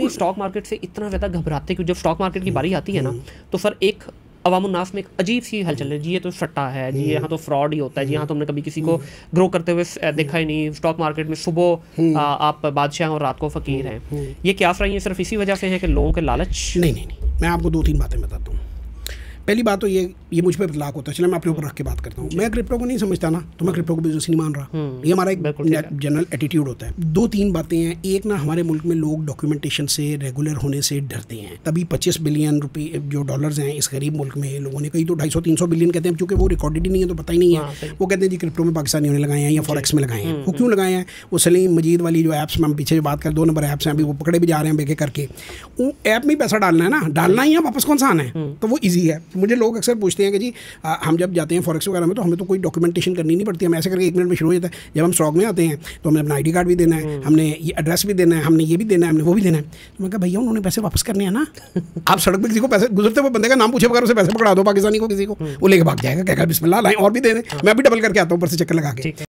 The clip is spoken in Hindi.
नहीं स्टॉक मार्केट से इतना ज़्यादा घबराते, क्योंकि जब स्टॉक मार्केट की बारी आती है ना तो सर एक अवामुन्नास में एक अजीब सी हलचल है जी, ये तो सट्टा है जी, यहाँ तो फ्रॉड ही होता है जी, यहाँ तो हमने कभी किसी को ग्रो करते हुए देखा ही नहीं, स्टॉक मार्केट में सुबह आप बादशाह और रात को फ़कीर हैं। ये क्या ये सिर्फ इसी वजह से है कि लोगों के लालच? नहीं, मैं आपको 2-3 बातें बताता हूँ। पहली बात तो ये मुझ पर इतलाक होता है, चलो मैं अपने ऊपर रख के बात करता हूँ। मैं क्रिप्टो को नहीं समझता ना, तो मैं क्रिप्टो को बिजनेस नहीं मान रहा। ये हमारा एक जनरल एटीट्यूड होता है। 2-3 बातें हैं। एक ना, हमारे मुल्क में लोग डॉक्यूमेंटेशन से, रेगुलर होने से डरते हैं। तभी 25 बिलियन रुपये जो डॉलर्स हैं इस गरीब मुल्क में, लोगों ने कहीं तो 250-300 बिलियन कहते हैं, चूँकि वो रिकॉर्डेड ही नहीं है तो पता ही नहीं है। वो कहते हैं जी क्रिप्टो में पाकिस्तानियों ने लगाए हैं या फॉरेक्स में लगाए हैं। वो क्यों लगाए हैं? वो सलीम मजीद वाली जो ऐप्स में हम पीछे बात करें, 2 नंबर ऐप्स हैं, अभी वो पकड़े भी जा रहे हैं बेके करके। वो ऐप में ही पैसा डालना है ना, डालना ही है, वापस कौन सा आना है, तो वो ईजी है। मुझे लोग अक्सर पूछते हैं कि जी हम जब जाते हैं फॉरेक्स वगैरह में तो हमें तो कोई डॉक्यूमेंटेशन करनी नहीं पड़ती, हम ऐसे करके 1 मिनट में शुरू हो जाता है। जब हम स्टॉक में आते हैं तो हमें अपना ID कार्ड भी देना है, हमने ये एड्रेस भी देना है, हमने ये भी देना है, हमने वो भी देना है। तो मैं कहा भैया उन्होंने पैसे वापस करने हैं ना। आप सड़क पर किसी को पैसे, गुजरते हुए बंदे का नाम पूछे बगैर उसे पैसे पकड़ा दो पाकिस्तानी को, किसी को, वो लेके भाग जाएगा, क्या बिस्मिल्लाह लाएं और भी दे दें। मैं भी डबल करके आता हूँ ऊपर से चक्कर लगा के।